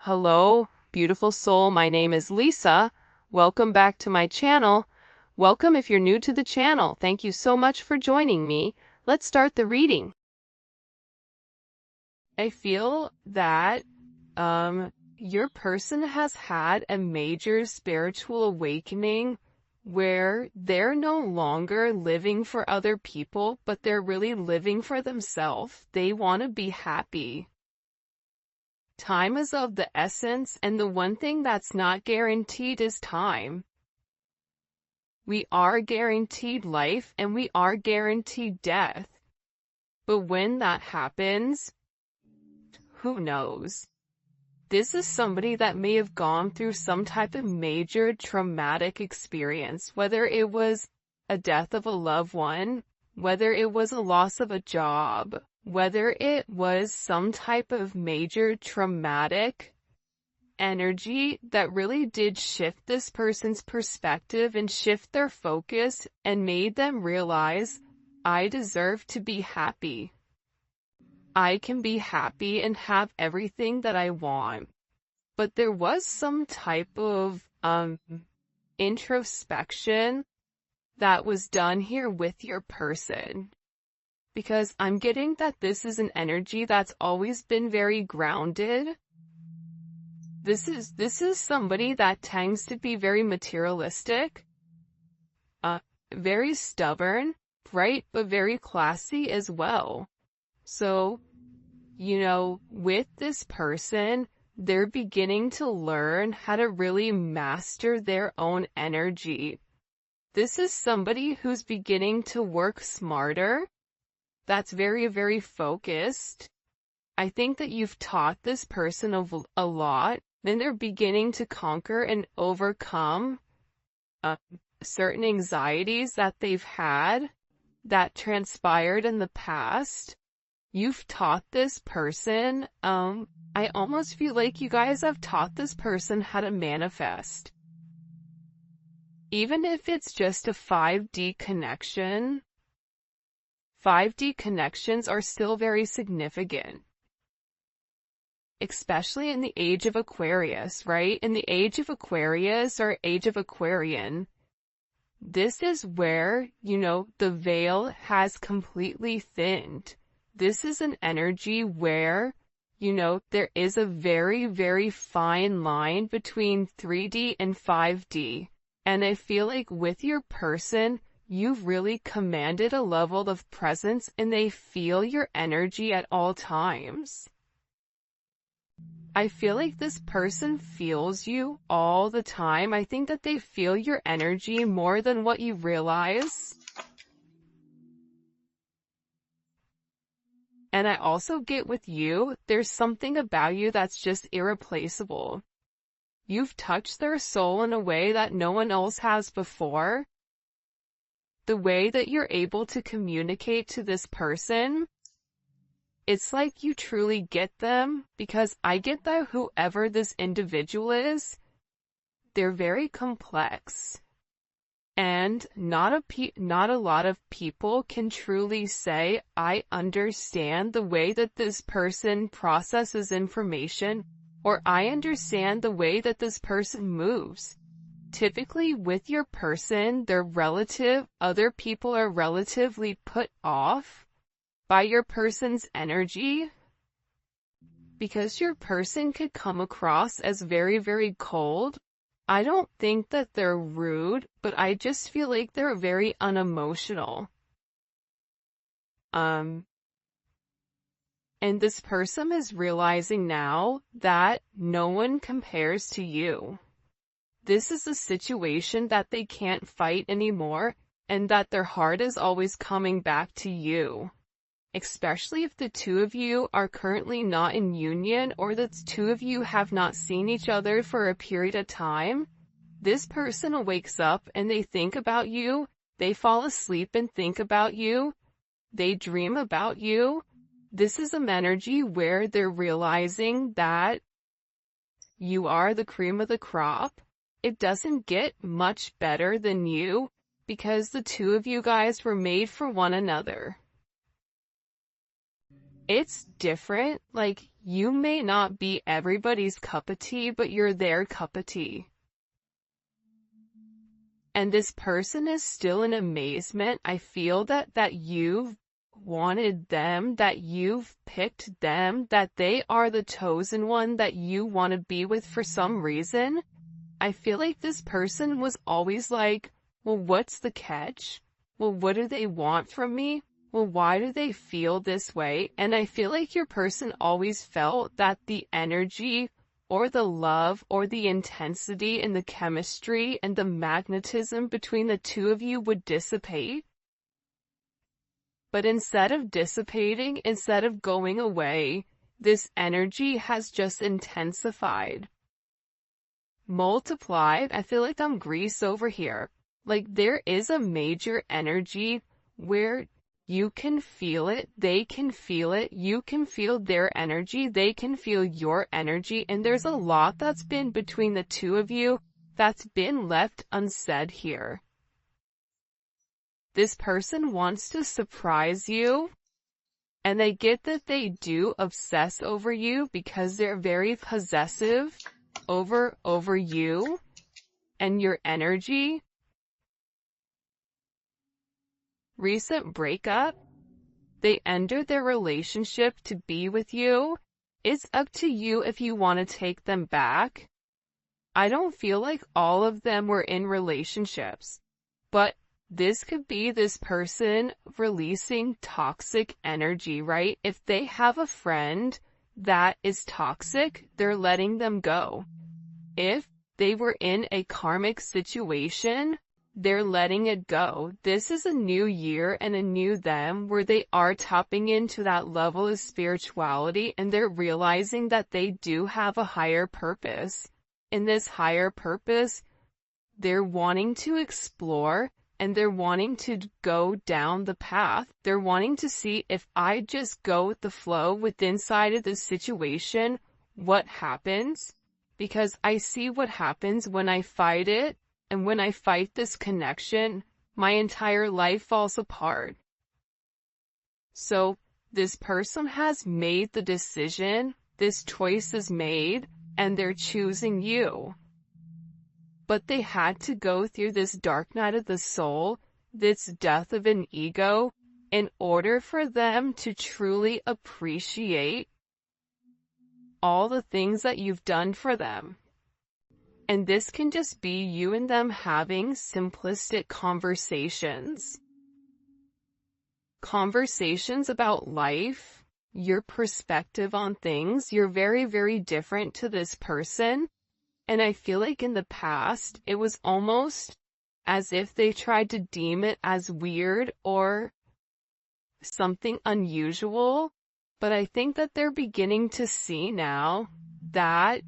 Hello, beautiful soul. My name is Lisa. Welcome back to my channel. Welcome if you're new to the channel. Thank you so much for joining me. Let's start the reading. I feel that your person has had a major spiritual awakening where they're no longer living for other people, but they're really living for themselves. They want to be happy. Time is of the essence, and the one thing that's not guaranteed is time. We are guaranteed life and we are guaranteed death. But when that happens, who knows? This is somebody that may have gone through some type of major traumatic experience, whether it was a death of a loved one, whether it was a loss of a job, whether it was some type of major traumatic energy that really did shift this person's perspective and shift their focus and made them realize, I deserve to be happy. I can be happy and have everything that I want. But there was some type of introspection that was done here with your person. Because I'm getting that this is an energy that's always been very grounded. This is somebody that tends to be very materialistic, very stubborn, right, but very classy as well. So, with this person, they're beginning to learn how to really master their own energy. This is somebody who's beginning to work smarter, that's very, very focused. I think that you've taught this person a lot, then they're beginning to conquer and overcome certain anxieties that they've had that transpired in the past. You've taught this person, I almost feel like you guys have taught this person how to manifest. Even if it's just a 5D connection, 5D connections are still very significant. Especially in the age of Aquarius, right? In the age of Aquarius or age of Aquarian, this is where, the veil has completely thinned. This is an energy where, there is a very, very fine line between 3D and 5D. And I feel like with your person, you've really commanded a level of presence and they feel your energy at all times. I feel like this person feels you all the time. I think that they feel your energy more than what you realize. And I also get with you, there's something about you that's just irreplaceable. You've touched their soul in a way that no one else has before. The way that you're able to communicate to this person, it's like you truly get them, because I get that whoever this individual is, they're very complex. And not a lot of people can truly say, I understand the way that this person processes information, or I understand the way that this person moves. Typically with your person, other people are relatively put off by your person's energy, because your person could come across as very, very cold. I don't think that they're rude, but I just feel like they're very unemotional. And this person is realizing now that no one compares to you. This is a situation that they can't fight anymore, and that their heart is always coming back to you. Especially if the two of you are currently not in union, or the two of you have not seen each other for a period of time. This person wakes up and they think about you, they fall asleep and think about you, they dream about you. This is an energy where they're realizing that you are the cream of the crop. It doesn't get much better than you, because the two of you guys were made for one another. it's different. Like, you may not be everybody's cup of tea, but you're their cup of tea. And this person is still in amazement. I feel that you've wanted them, that you've picked them, that they are the chosen one that you want to be with for some reason. I feel like this person was always like, well, what's the catch? Well, what do they want from me? Well, why do they feel this way? And I feel like your person always felt that the energy or the love or the intensity and the chemistry and the magnetism between the two of you would dissipate. But instead of dissipating, instead of going away, this energy has just intensified, multiplied. I feel like I'm Grease over here. Like, there is a major energy where you can feel it, they can feel it, you can feel their energy, they can feel your energy, and there's a lot that's been between the two of you that's been left unsaid here. This person wants to surprise you, and I get that they do obsess over you because they're very possessive over you and your energy. Recent breakup. They ended their relationship to be with you. It's up to you if you want to take them back. I don't feel like all of them were in relationships, but this could be this person releasing toxic energy, right? If they have a friend that is toxic, they're letting them go. If they were in a karmic situation, they're letting it go. This is a new year and a new them where they are tapping into that level of spirituality, and they're realizing that they do have a higher purpose. In this higher purpose, they're wanting to explore and they're wanting to go down the path. They're wanting to see, if I just go with the flow with inside of this situation, what happens? Because I see what happens when I fight it. And when I fight this connection, my entire life falls apart. So this person has made the decision, this choice is made, and they're choosing you. But they had to go through this dark night of the soul, this death of an ego, in order for them to truly appreciate all the things that you've done for them. And this can just be you and them having simplistic conversations. Conversations about life, your perspective on things. You're very, very different to this person. And I feel like in the past, it was almost as if they tried to deem it as weird or something unusual. But I think that they're beginning to see now that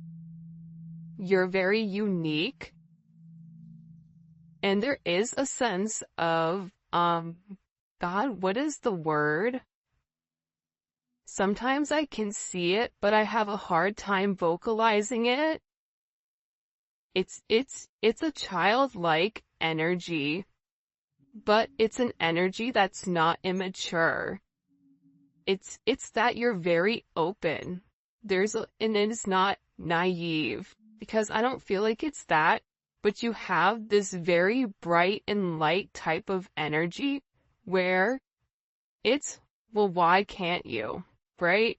you're very unique, and there is a sense of, God, what is the word? Sometimes I can see it, but I have a hard time vocalizing it. It's a childlike energy, but it's an energy that's not immature. It's that you're very open. And it is not naive. Because I don't feel like it's that, but you have this very bright and light type of energy where it's, well, why can't you, right?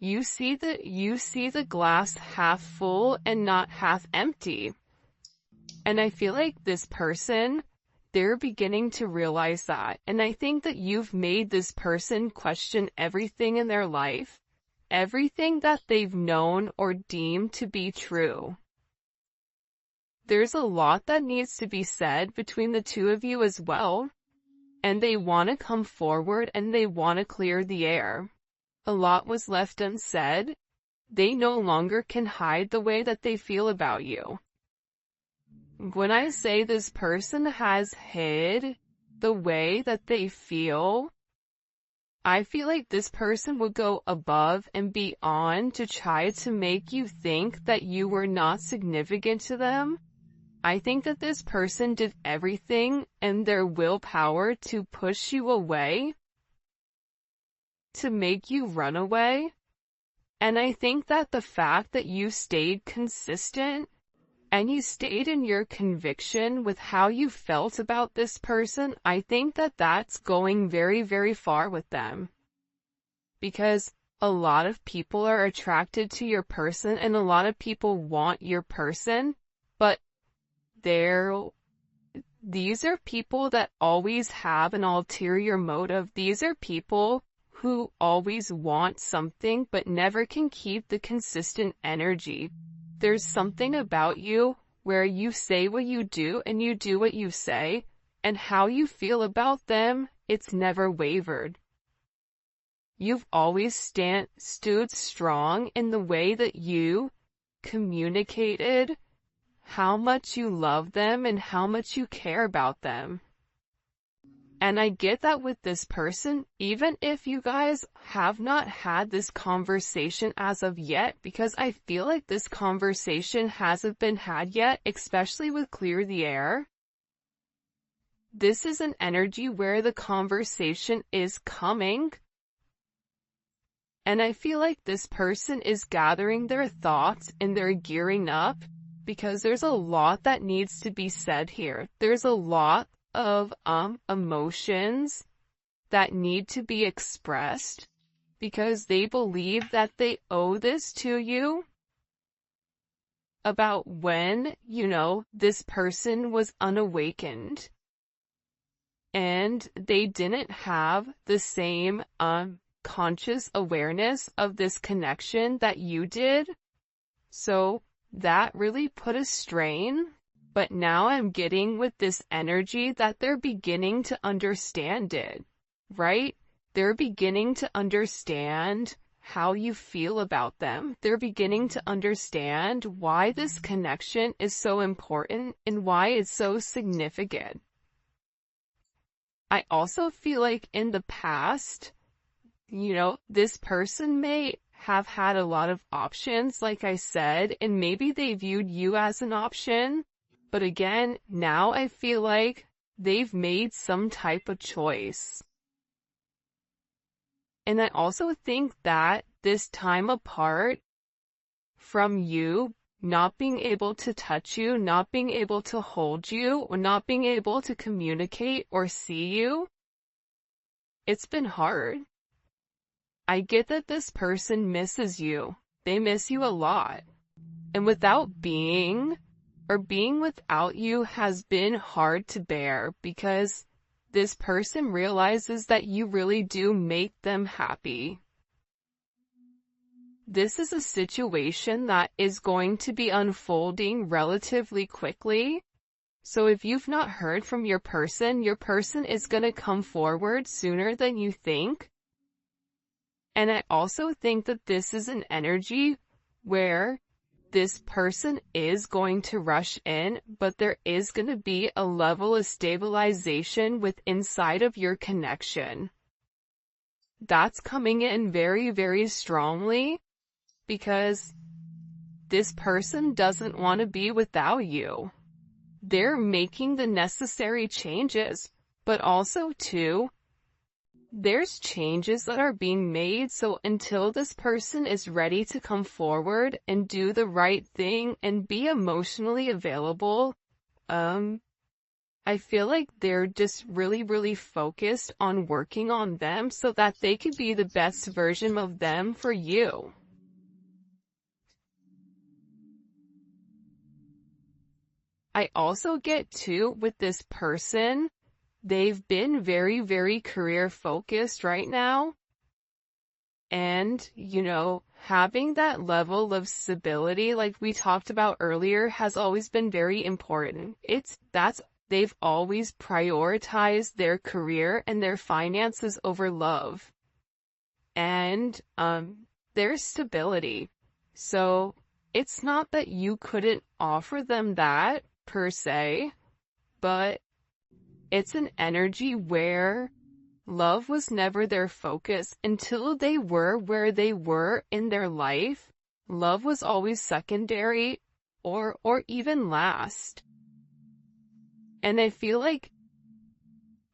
You see the glass half full and not half empty. And I feel like this person, they're beginning to realize that. And I think that you've made this person question everything in their life. Everything that they've known or deemed to be true. There's a lot that needs to be said between the two of you as well. And they want to come forward and they want to clear the air. A lot was left unsaid. They no longer can hide the way that they feel about you. When I say this person has hid the way that they feel, I feel like this person would go above and beyond to try to make you think that you were not significant to them. I think that this person did everything in their willpower to push you away. to make you run away. And I think that the fact that you stayed consistent and you stayed in your conviction with how you felt about this person, I think that that's going very, very far with them. Because a lot of people are attracted to your person and a lot of people want your person, but these are people that always have an ulterior motive. These are people who always want something but never can keep the consistent energy. There's something about you where you say what you do and you do what you say, and how you feel about them, it's never wavered. You've always stood strong in the way that you communicated how much you love them and how much you care about them. And I get that with this person, even if you guys have not had this conversation as of yet, because I feel like this conversation hasn't been had yet, especially with Clear the Air. This is an energy where the conversation is coming. And I feel like this person is gathering their thoughts and they're gearing up, because there's a lot that needs to be said here. There's a lot of emotions that need to be expressed because they believe that they owe this to you about when, this person was unawakened and they didn't have the same conscious awareness of this connection that you did. So that really put a strain. But now I'm getting with this energy that they're beginning to understand it, right? They're beginning to understand how you feel about them. They're beginning to understand why this connection is so important and why it's so significant. I also feel like in the past, this person may have had a lot of options, like I said, and maybe they viewed you as an option. But again, now I feel like they've made some type of choice. And I also think that this time apart from you, not being able to touch you, not being able to hold you, or not being able to communicate or see you, it's been hard. I get that this person misses you. They miss you a lot. And being without you has been hard to bear, because this person realizes that you really do make them happy. This is a situation that is going to be unfolding relatively quickly. So if you've not heard from your person is going to come forward sooner than you think. And I also think that this is an energy where this person is going to rush in, but there is going to be a level of stabilization inside of your connection. That's coming in very, very strongly, because this person doesn't want to be without you. They're making the necessary changes, but also too, there's changes that are being made, so until this person is ready to come forward and do the right thing and be emotionally available, I feel like they're just really, really focused on working on them so that they could be the best version of them for you. I also get too, with this person, they've been very, very career focused right now. And, having that level of stability, like we talked about earlier, has always been very important. They've always prioritized their career and their finances over love. And, their stability. So, it's not that you couldn't offer them that, per se, but it's an energy where love was never their focus until they were where they were in their life. Love was always secondary or even last. And I feel like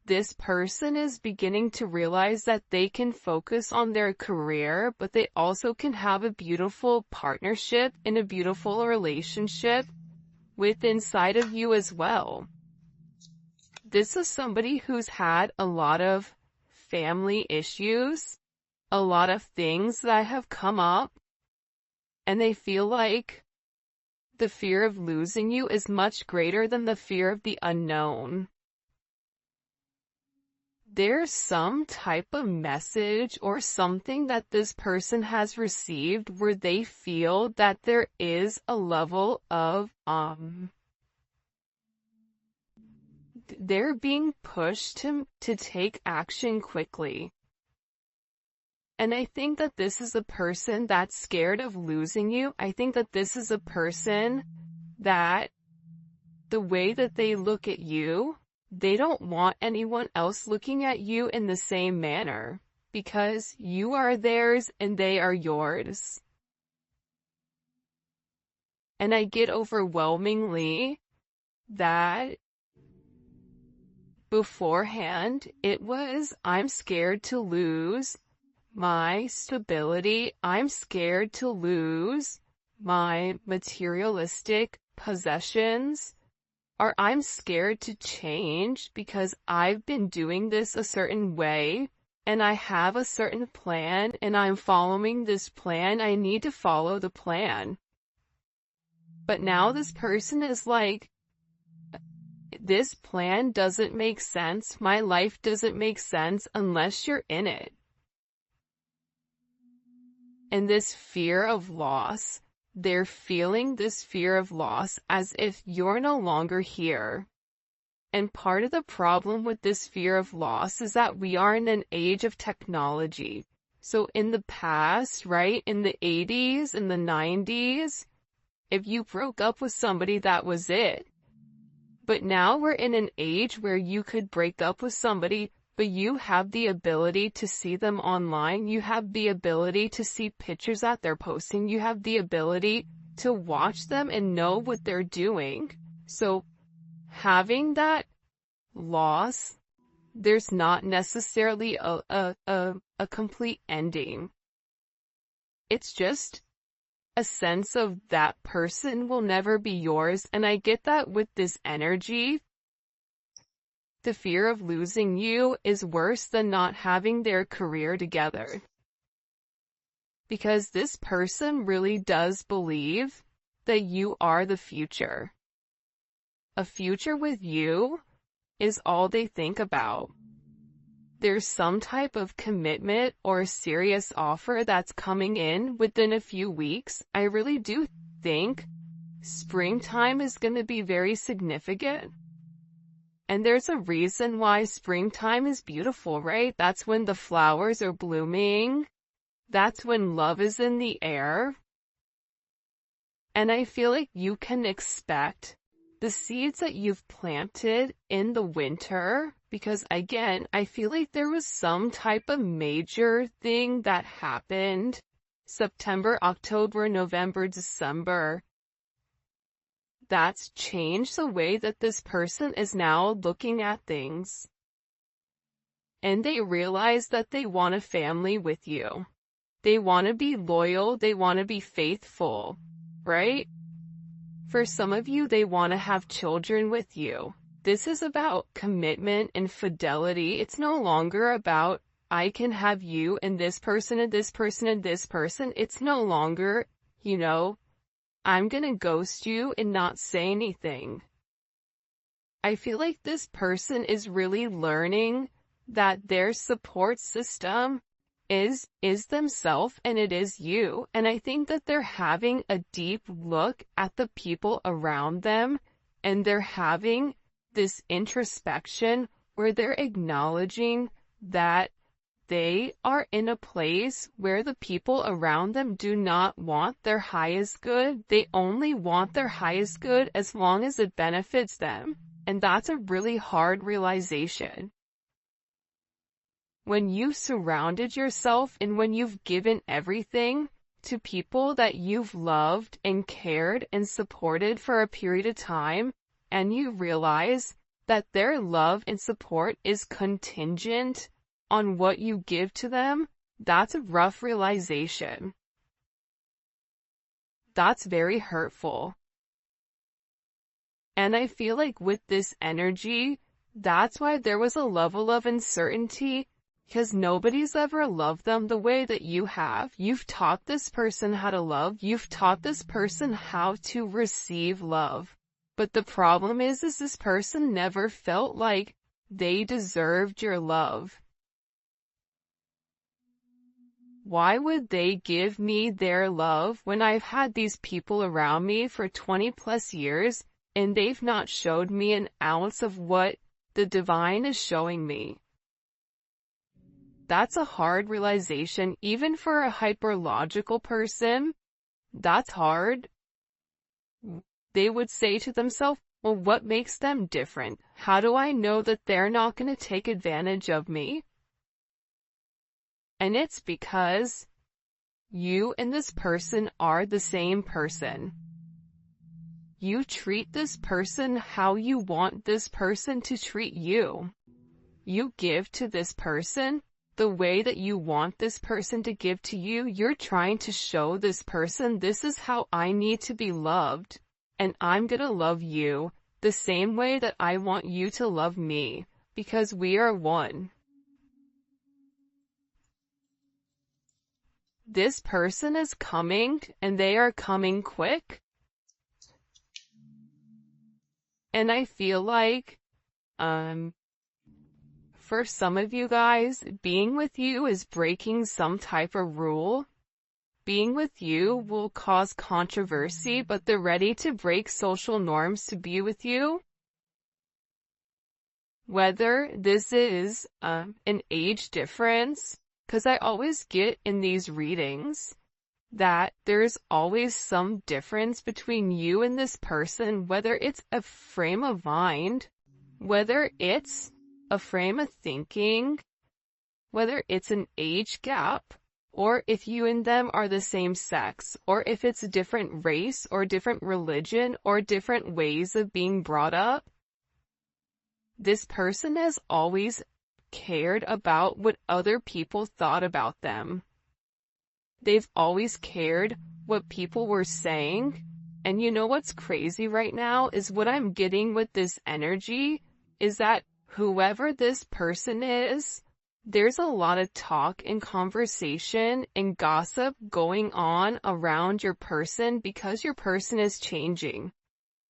this person is beginning to realize that they can focus on their career, but they also can have a beautiful partnership and a beautiful relationship with inside of you as well. This is somebody who's had a lot of family issues, a lot of things that have come up, and they feel like the fear of losing you is much greater than the fear of the unknown. There's some type of message or something that this person has received where they feel that there is a level of, they're being pushed to take action quickly. And I think that this is a person that's scared of losing you. I think that this is a person that the way that they look at you, they don't want anyone else looking at you in the same manner, because you are theirs and they are yours. And I get overwhelmingly that beforehand it was, I'm scared to lose my stability, I'm scared to lose my materialistic possessions, or I'm scared to change because I've been doing this a certain way, and I have a certain plan, and I'm following this plan. I need to follow the plan. But now this person is like, this plan doesn't make sense. My life doesn't make sense unless you're in it. And this fear of loss, they're feeling this fear of loss as if you're no longer here. And part of the problem with this fear of loss is that we are in an age of technology. So in the past, right, in the 80s, in the 90s, if you broke up with somebody, that was it. But now we're in an age where you could break up with somebody, but you have the ability to see them online. You have the ability to see pictures that they're posting. You have the ability to watch them and know what they're doing. So having that loss, there's not necessarily a complete ending. It's just a sense of that person will never be yours. And I get that with this energy. The fear of losing you is worse than not having their career together. Because this person really does believe that you are the future. A future with you is all they think about. There's some type of commitment or serious offer that's coming in within a few weeks. I really do think springtime is going to be very significant. And there's a reason why springtime is beautiful, right? That's when the flowers are blooming. That's when love is in the air. And I feel like you can expect the seeds that you've planted in the winter, because again, I feel like there was some type of major thing that happened September, October, November, December. That's changed the way that this person is now looking at things. And they realize that they want a family with you. They want to be loyal. They want to be faithful, right? For some of you, they want to have children with you. This is about commitment and fidelity. It's no longer about, I can have you and this person and this person and this person. It's no longer, I'm gonna ghost you and not say anything. I feel like this person is really learning that their support system is themselves, and it is you. And I think that they're having a deep look at the people around them, and they're having this introspection where they're acknowledging that they are in a place where the people around them do not want their highest good. They only want their highest good as long as it benefits them. And that's a really hard realization. When you've surrounded yourself and when you've given everything to people that you've loved and cared and supported for a period of time, and you realize that their love and support is contingent on what you give to them, that's a rough realization. That's very hurtful. And I feel like with this energy, that's why there was a level of uncertainty, because nobody's ever loved them the way that you have. You've taught this person how to love. You've taught this person how to receive love. But the problem is this person never felt like they deserved your love. Why would they give me their love when I've had these people around me for 20 plus years and they've not showed me an ounce of what the divine is showing me? That's a hard realization, even for a hyperlogical person. That's hard. They would say to themselves, well, what makes them different? How do I know that they're not going to take advantage of me? And it's because you and this person are the same person. You treat this person how you want this person to treat you. You give to this person the way that you want this person to give to you. You're trying to show this person, this is how I need to be loved, and I'm gonna love you the same way that I want you to love me, because we are one. This person is coming, and they are coming quick. And I feel like, for some of you guys, being with you is breaking some type of rule. Being with you will cause controversy, but they're ready to break social norms to be with you. Whether this is an age difference, because I always get in these readings that there's always some difference between you and this person, whether it's a frame of mind, whether it's a frame of thinking, whether it's an age gap, or if you and them are the same sex, or if it's a different race, or different religion, or different ways of being brought up. This person has always cared about what other people thought about them. They've always cared what people were saying. And you know what's crazy right now is what I'm getting with this energy is that whoever this person is, there's a lot of talk and conversation and gossip going on around your person because your person is changing.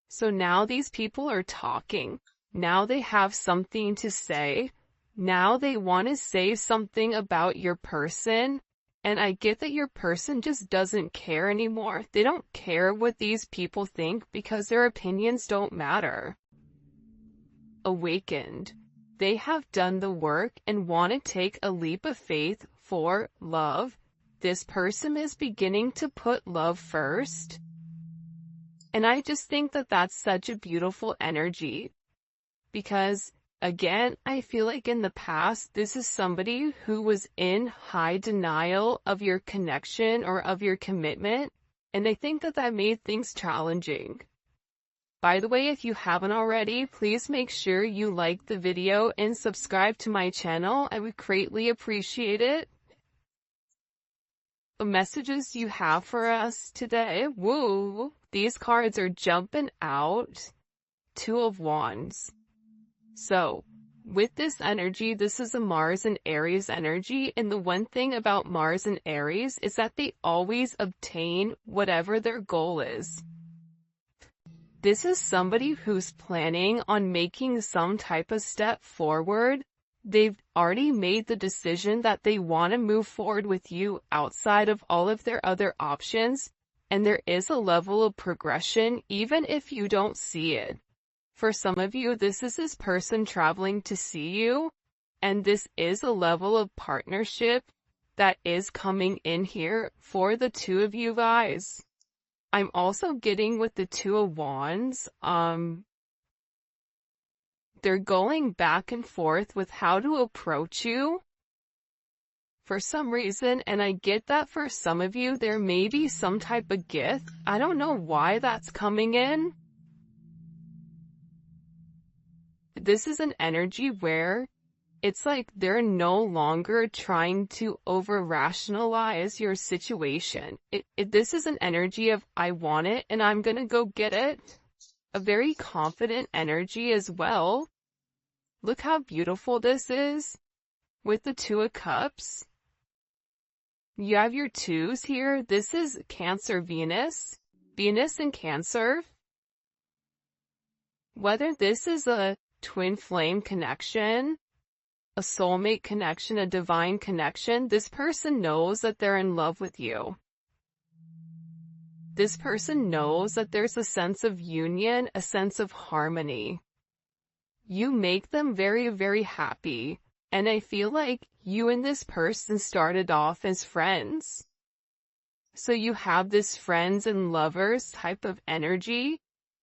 So now these people are talking. Now they have something to say. Now they want to say something about your person. And I get that your person just doesn't care anymore. They don't care what these people think because their opinions don't matter. Awakened. They have done the work and want to take a leap of faith for love. This person is beginning to put love first. And I just think that that's such a beautiful energy. Because, again, I feel like in the past, this is somebody who was in high denial of your connection or of your commitment. And I think that that made things challenging. By the way, if you haven't already, please make sure you like the video and subscribe to my channel. I would greatly appreciate it. The messages you have for us today. Woo! These cards are jumping out. Two of Wands. So, with this energy, this is a Mars and Aries energy, and the one thing about Mars and Aries is that they always obtain whatever their goal is. This is somebody who's planning on making some type of step forward. They've already made the decision that they want to move forward with you outside of all of their other options, and there is a level of progression even if you don't see it. For some of you, this is this person traveling to see you, and this is a level of partnership that is coming in here for the two of you guys. I'm also getting with the Two of Wands, they're going back and forth with how to approach you for some reason, and I get that for some of you, there may be some type of gift. I don't know why that's coming in. this is an energy where it's like they're no longer trying to over-rationalize your situation. This is an energy of, I want it and I'm gonna go get it. A very confident energy as well. Look how beautiful this is with the Two of Cups. You have your twos here. This is Cancer Venus. Venus in Cancer. Whether this is a twin flame connection, a soulmate connection, a divine connection, this person knows that they're in love with you. This person knows that there's a sense of union, a sense of harmony. You make them very, very happy. And I feel like you and this person started off as friends. So you have this friends and lovers type of energy.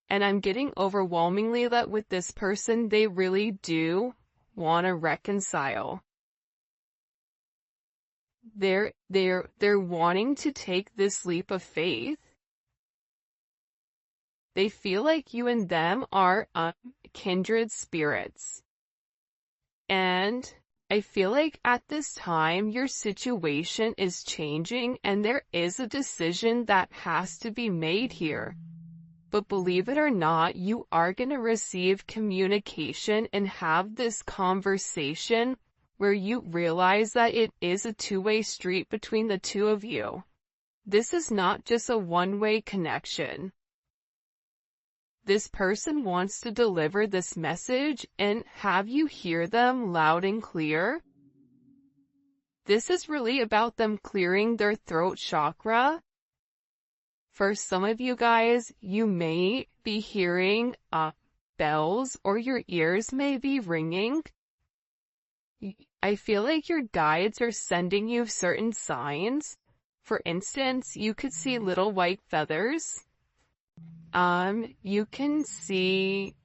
And I'm getting overwhelmingly that with this person, they really do want to reconcile. They're wanting to take this leap of faith. They feel like you and them are kindred spirits. And I feel like at this time, your situation is changing and there is a decision that has to be made here. But believe it or not, you are going to receive communication and have this conversation where you realize that it is a two-way street between the two of you. This is not just a one-way connection. This person wants to deliver this message and have you hear them loud and clear. This is really about them clearing their throat chakra. For some of you guys, you may be hearing bells or your ears may be ringing. I feel like your guides are sending you certain signs. For instance, you could see little white feathers. You can see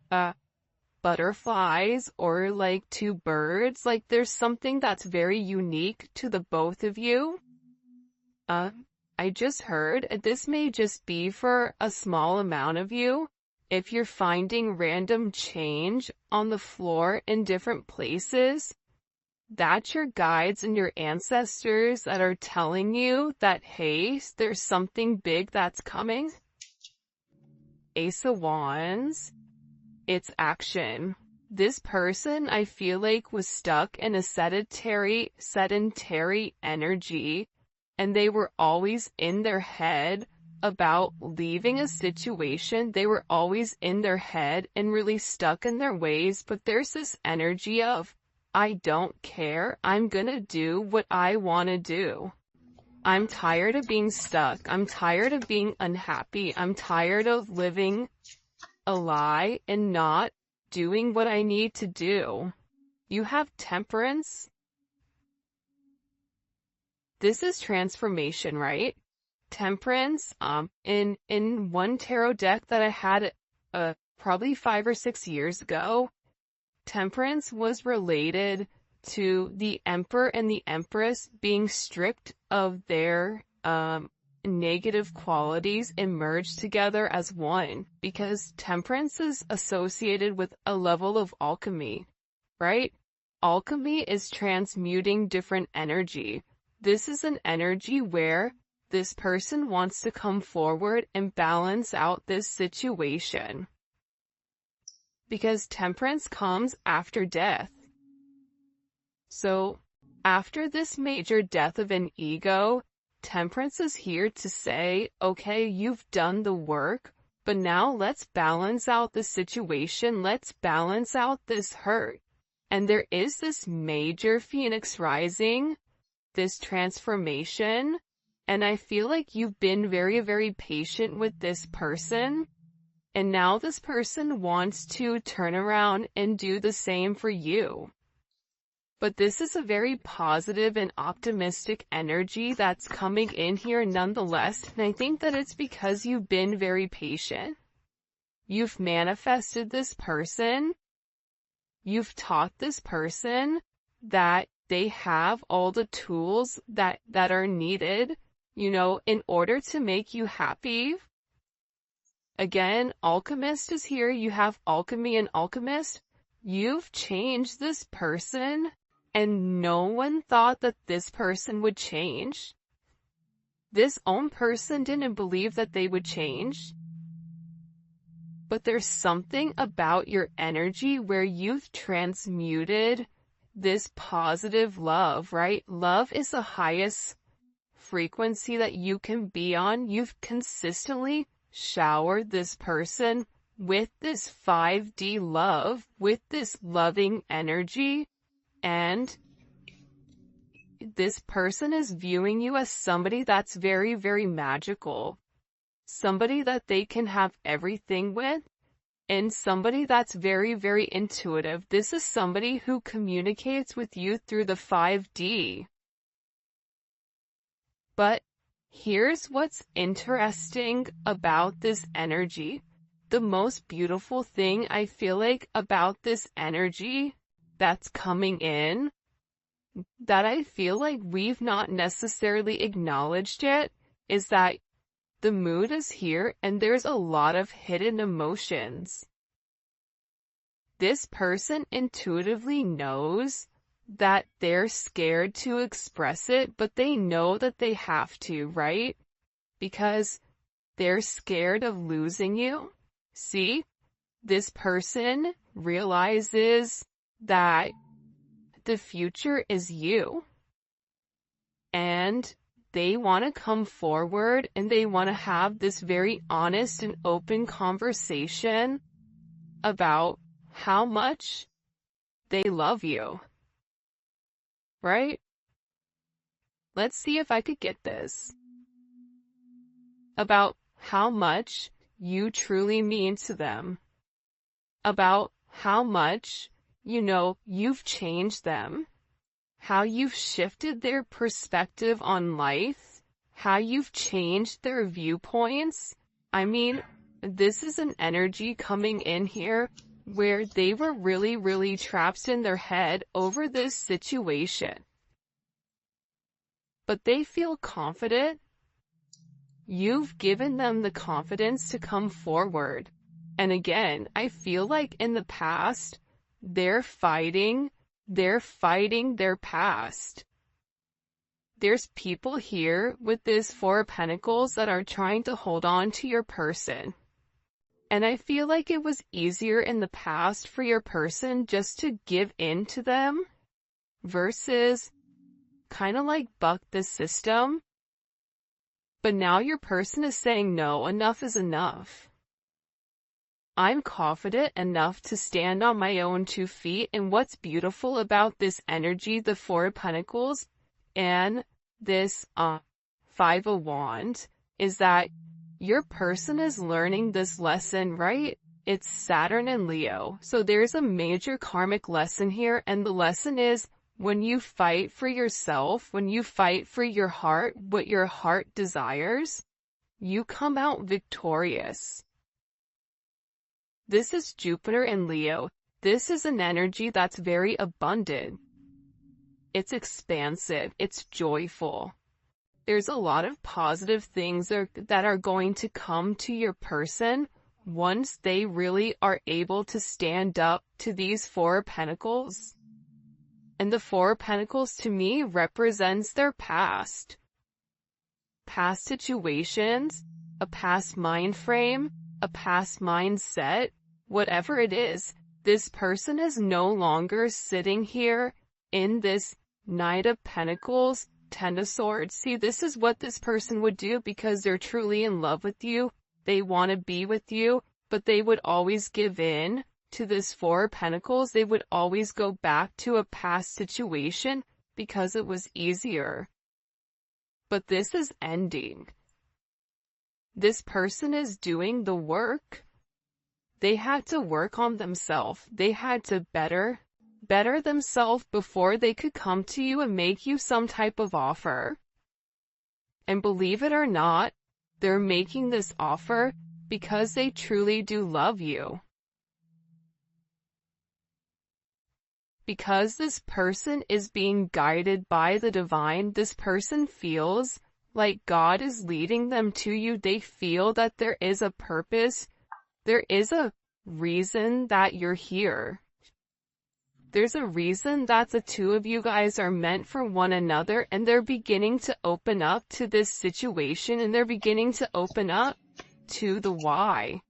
butterflies or like two birds. Like there's something that's very unique to the both of you. I just heard, this may just be for a small amount of you. If you're finding random change on the floor in different places, that's your guides and your ancestors that are telling you that, hey, there's something big that's coming. Ace of Wands, it's action. This person, I feel like, was stuck in a sedentary energy. And they were always in their head about leaving a situation. They were always in their head and really stuck in their ways. But there's this energy of, I don't care. I'm gonna do what I want to do. I'm tired of being stuck. I'm tired of being unhappy. I'm tired of living a lie and not doing what I need to do. You have Temperance. This is transformation, right? Temperance, in one tarot deck that I had, probably 5 or 6 years ago, Temperance was related to the Emperor and the Empress being stripped of their, negative qualities and merged together as one, because Temperance is associated with a level of alchemy, right? Alchemy is transmuting different energy. This is an energy where this person wants to come forward and balance out this situation. Because Temperance comes after death. So, after this major death of an ego, Temperance is here to say, okay, you've done the work, but now let's balance out the situation. Let's balance out this hurt. And there is this major Phoenix rising, this transformation, and I feel like you've been very, very patient with this person, and now this person wants to turn around and do the same for you. But this is a very positive and optimistic energy that's coming in here nonetheless, and I think that it's because you've been very patient. You've manifested this person. You've taught this person that they have all the tools that are needed, in order to make you happy. Again, Alchemist is here. You have Alchemy and Alchemist. You've changed this person, and no one thought that this person would change. This own person didn't believe that they would change. But there's something about your energy where you've transmuted this positive love, right? Love is the highest frequency that you can be on. You've consistently showered this person with this 5D love, with this loving energy, and this person is viewing you as somebody that's very, very magical, somebody that they can have everything with, and somebody that's very, very intuitive. This is somebody who communicates with you through the 5D. But here's what's interesting about this energy. The most beautiful thing I feel like about this energy that's coming in, that I feel like we've not necessarily acknowledged yet, is that the mood is here and there's a lot of hidden emotions. This person intuitively knows that they're scared to express it, but they know that they have to, right? Because they're scared of losing you. See, this person realizes that the future is you, and they want to come forward and they want to have this very honest and open conversation about how much they love you, right? Let's see if I could get this. About how much you truly mean to them. About how much, you've changed them. How you've shifted their perspective on life. How you've changed their viewpoints. I mean, this is an energy coming in here where they were really, really trapped in their head over this situation. But they feel confident. You've given them the confidence to come forward. And again, I feel like in the past, they're fighting their past. There's people here with this Four of Pentacles that are trying to hold on to your person. And I feel like it was easier in the past for your person just to give in to them versus kind of like buck the system. But now your person is saying, no, enough is enough. I'm confident enough to stand on my own 2 feet. And what's beautiful about this energy, the Four of Pentacles and this 5 of Wands, is that your person is learning this lesson, right? It's Saturn and Leo. So there's a major karmic lesson here. And the lesson is, when you fight for yourself, when you fight for your heart, what your heart desires, you come out victorious. This is Jupiter and Leo. This is an energy that's very abundant. It's expansive. It's joyful. There's a lot of positive things that are going to come to your person once they really are able to stand up to these Four of Pentacles. And the Four of Pentacles to me represents their past. Past situations, a past mind frame, a past mindset, whatever it is, this person is no longer sitting here in this Knight of Pentacles, Ten of Swords. See, this is what this person would do because they're truly in love with you. They want to be with you, but they would always give in to this Four of Pentacles. They would always go back to a past situation because it was easier. But this is ending. This person is doing the work. They had to work on themselves. They had to better themselves before they could come to you and make you some type of offer. And believe it or not, they're making this offer because they truly do love you. Because this person is being guided by the divine, this person feels like God is leading them to you. They feel that there is a purpose. There is a reason that you're here. There's a reason that the two of you guys are meant for one another, and they're beginning to open up to this situation, and they're beginning to open up to the why.